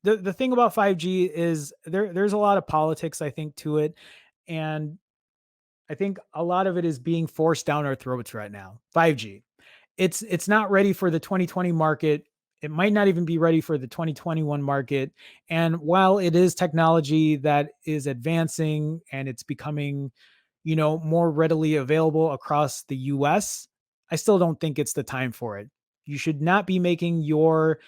the thing about 5G is there's a lot of politics, I think, to it. And I think a lot of it is being forced down our throats right now. 5G. It's not ready for the 2020 market. It might not even be ready for the 2021 market. And while it is technology that is advancing and it's becoming, more readily available across the US, I still don't think it's the time for it. You should not be making your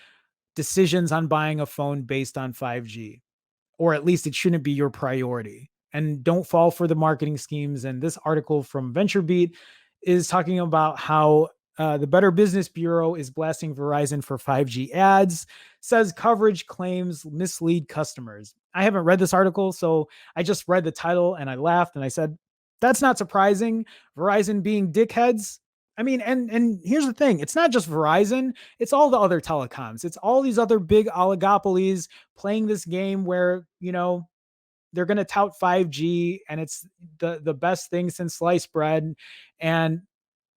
decisions on buying a phone based on 5G, or at least it shouldn't be your priority. And don't fall for the marketing schemes. And this article from VentureBeat is talking about how the Better Business Bureau is blasting Verizon for 5G ads, says coverage claims mislead customers. I haven't read this article, so I just read the title and I laughed and I said, that's not surprising. Verizon being dickheads. I mean, and here's the thing, it's not just Verizon, it's all the other telecoms. It's all these other big oligopolies playing this game where, they're going to tout 5G and it's the best thing since sliced bread. And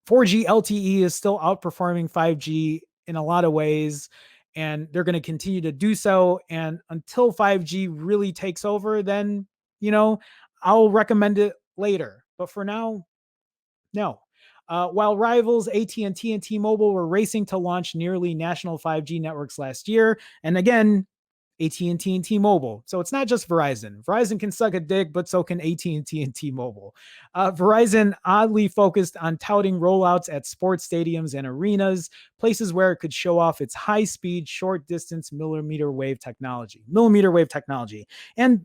4G LTE is still outperforming 5G in a lot of ways, and they're going to continue to do so. And until 5G really takes over, then, you know, I'll recommend it later. But for now, no. While rivals AT&T and T-Mobile were racing to launch nearly national 5G networks last year, and again, AT&T and T-Mobile. So it's not just Verizon. Verizon can suck a dick, but so can AT&T and T-Mobile. Verizon oddly focused on touting rollouts at sports stadiums and arenas, places where it could show off its high-speed, short-distance millimeter wave technology. And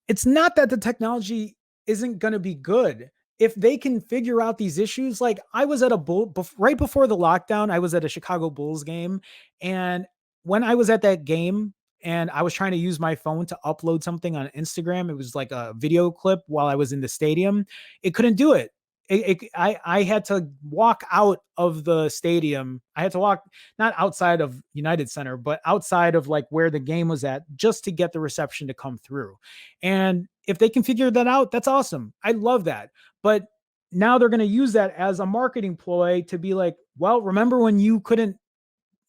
it's not that the technology isn't going to be good. If they can figure out these issues, like I was at a right before the lockdown, I was at a Chicago Bulls game. And when I was at that game and I was trying to use my phone to upload something on Instagram, it was like a video clip while I was in the stadium. It couldn't do it. I had to walk out of the stadium. I had to walk not outside of United Center, but outside of like where the game was at just to get the reception to come through. And if they can figure that out, that's awesome. I love that. But now they're going to use that as a marketing ploy to be like, well, remember when you couldn't,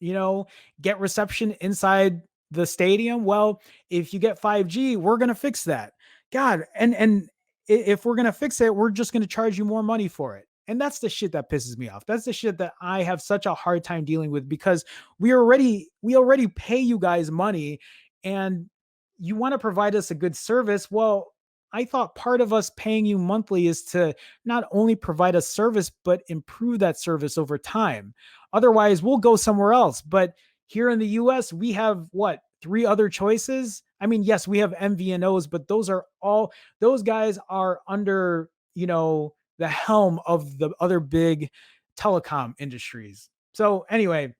you know, get reception inside the stadium? Well, if you get 5G, we're going to fix that. God, and if we're going to fix it, we're just going to charge you more money for it. And that's the shit that pisses me off. That's the shit that I have such a hard time dealing with, because we already pay you guys money and you want to provide us a good service. Well, I thought part of us paying you monthly is to not only provide a service, but improve that service over time. Otherwise, we'll go somewhere else. But here in the US, we have what, three other choices? I mean, yes, we have MVNOs, but those guys are under, the helm of the other big telecom industries. So anyway,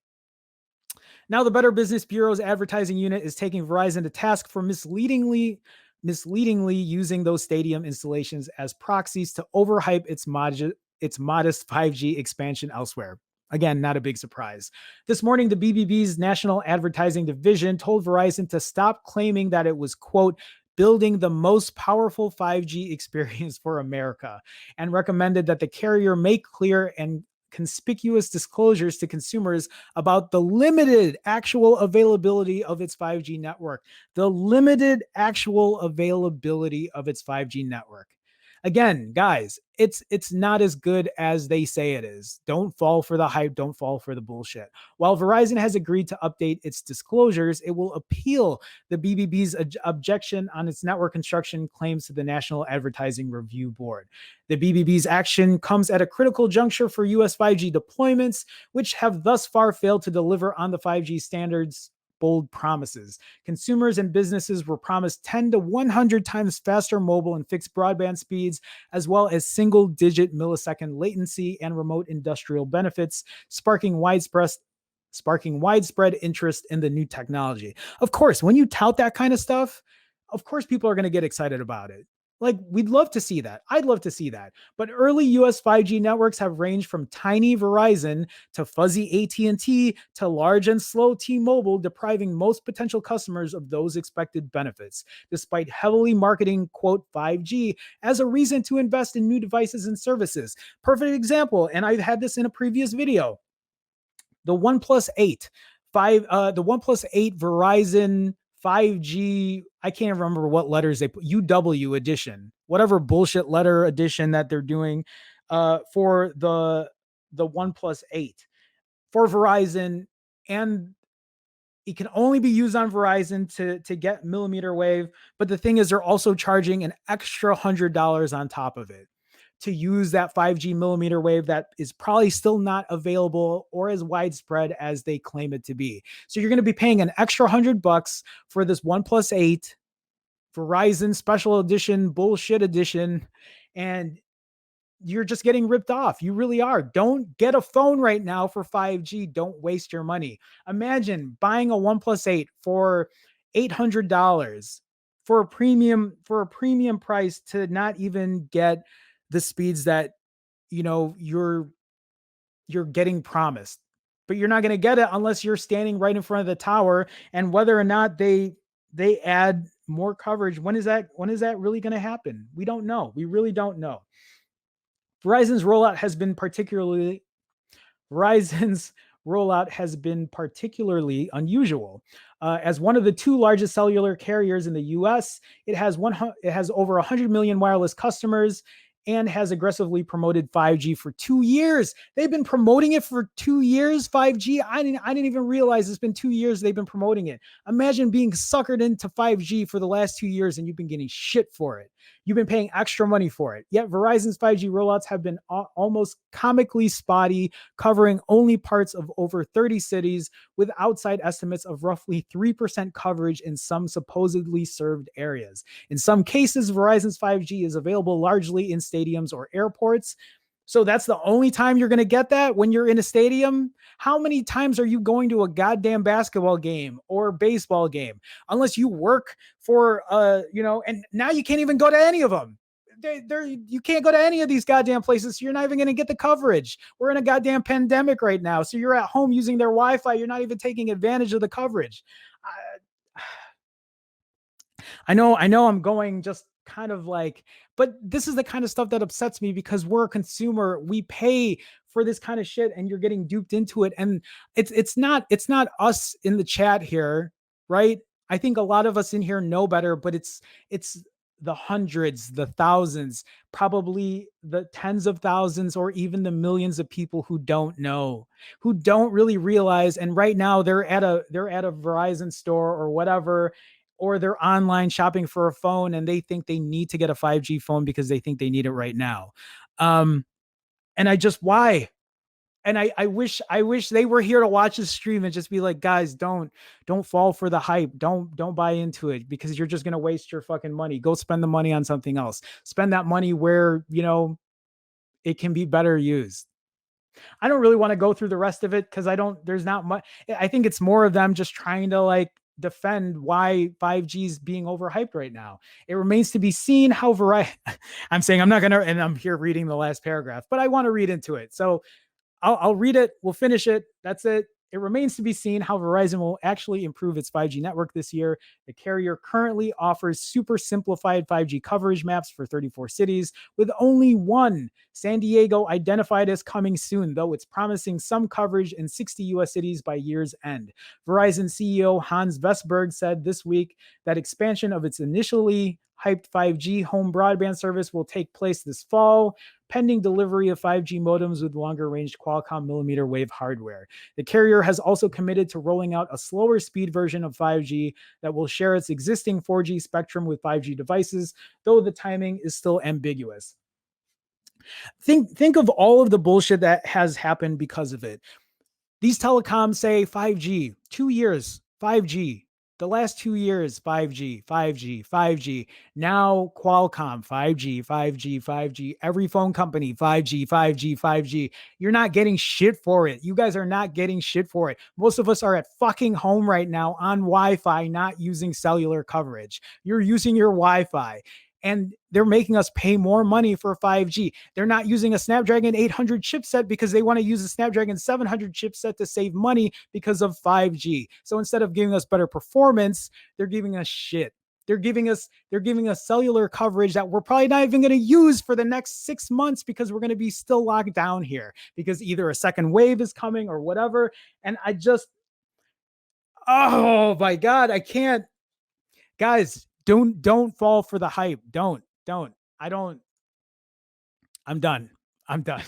now the Better Business Bureau's advertising unit is taking Verizon to task for misleadingly using those stadium installations as proxies to overhype its modest 5G expansion elsewhere. Again, not a big surprise. This morning, the BBB's National Advertising Division told Verizon to stop claiming that it was, quote, building the most powerful 5G experience for America, and recommended that the carrier make clear and conspicuous disclosures to consumers about the limited actual availability of its 5G network. The limited actual availability of its 5G network. Again, guys, it's not as good as they say it is. Don't fall for the hype, don't fall for the bullshit. While Verizon has agreed to update its disclosures, it will appeal the BBB's objection on its network construction claims to the National Advertising Review Board. The BBB's action comes at a critical juncture for US 5G deployments, which have thus far failed to deliver on the 5G standards bold promises. Consumers and businesses were promised 10 to 100 times faster mobile and fixed broadband speeds, as well as single-digit millisecond latency and remote industrial benefits, sparking widespread interest in the new technology. Of course, when you tout that kind of stuff, of course people are going to get excited about it. Like, we'd love to see that. I'd love to see that. But early US 5G networks have ranged from tiny Verizon to fuzzy AT&T to large and slow T-Mobile, depriving most potential customers of those expected benefits, despite heavily marketing, quote, 5G as a reason to invest in new devices and services. Perfect example, and I've had this in a previous video. The OnePlus 8 The OnePlus 8 Verizon 5G, I can't remember what letters they put, UW edition, whatever bullshit letter edition that they're doing for the OnePlus 8 for Verizon, and it can only be used on Verizon to get millimeter wave. But the thing is, they're also charging an extra $100 on top of it to use that 5G millimeter wave that is probably still not available or as widespread as they claim it to be. So you're going to be paying an extra $100 for this OnePlus 8 Verizon special edition, bullshit edition, and you're just getting ripped off. You really are. Don't get a phone right now for 5G. Don't waste your money. Imagine buying a OnePlus 8 for $800 for a premium price to not even get the speeds that you're getting promised. But you're not going to get it unless you're standing right in front of the tower, and whether or not they add more coverage, when is that really going to happen? We don't know. We really don't know. Verizon's rollout has been particularly Verizon's rollout has been particularly unusual. As one of the two largest cellular carriers in the U.S., it has over 100 million wireless customers and has aggressively promoted 5G for 2 years. They've been promoting it for 2 years. 5G. I didn't even realize it's been 2 years they've been promoting it. Imagine being suckered into 5G for the last 2 years and you've been getting shit for it. You've been paying extra money for it. Yet Verizon's 5G rollouts have been almost comically spotty, covering only parts of over 30 cities, with outside estimates of roughly 3% coverage in some supposedly served areas. In some cases, Verizon's 5G is available largely in stadiums or airports. So that's the only time you're going to get that, when you're in a stadium. How many times are you going to a goddamn basketball game or baseball game? Unless you work for, and now you can't even go to any of them. You can't go to any of these goddamn places. So you're not even going to get the coverage. We're in a goddamn pandemic right now. So you're at home using their Wi-Fi. You're not even taking advantage of the coverage. I know I'm going just kind of like, but this is the kind of stuff that upsets me because we're a consumer. We pay for this kind of shit and you're getting duped into it. And it's not us in the chat here, right? I think a lot of us in here know better, but it's the hundreds, the thousands, probably the tens of thousands or even the millions of people who don't know, who don't really realize. And right now they're at a Verizon store or whatever, or they're online shopping for a phone and they think they need to get a 5G phone because they think they need it right now. Um, and why? And I wish they were here to watch the stream and just be like, guys, don't fall for the hype. Don't buy into it because you're just going to waste your fucking money. Go spend the money on something else. Spend that money where, it can be better used. I don't really want to go through the rest of it because there's not much. I think it's more of them just trying to like defend why 5G is being overhyped right now. It remains to be seen how I'm saying I'm not going to, and I'm here reading the last paragraph, but I want to read into it. So I'll read it. We'll finish it. That's it. It remains to be seen how Verizon will actually improve its 5G network this year. The carrier currently offers super simplified 5G coverage maps for 34 cities, with only one, San Diego, identified as coming soon, though it's promising some coverage in 60 US cities by year's end. Verizon CEO Hans Vestberg said this week that expansion of its initially hyped 5G home broadband service will take place this fall, pending delivery of 5G modems with longer range Qualcomm millimeter wave hardware. The carrier has also committed to rolling out a slower speed version of 5G that will share its existing 4G spectrum with 5G devices, though the timing is still ambiguous. Think of all of the bullshit that has happened because of it. These telecoms say 5G, 2 years, 5G. The last 2 years, 5G, 5G, 5G. Now Qualcomm, 5G, 5G, 5G. Every phone company, 5G, 5G, 5G. You're not getting shit for it. You guys are not getting shit for it. Most of us are at fucking home right now on Wi-Fi, not using cellular coverage. You're using your Wi-Fi. And they're making us pay more money for 5G. They're not using a Snapdragon 800 chipset because they want to use a Snapdragon 700 chipset to save money because of 5G. So instead of giving us better performance, they're giving us shit. They're giving us cellular coverage that we're probably not even going to use for the next 6 months because we're going to be still locked down here because either a second wave is coming or whatever. And Oh my god, I can't. Guys, don't fall for the hype. Don't. I don't I'm done. I'm done.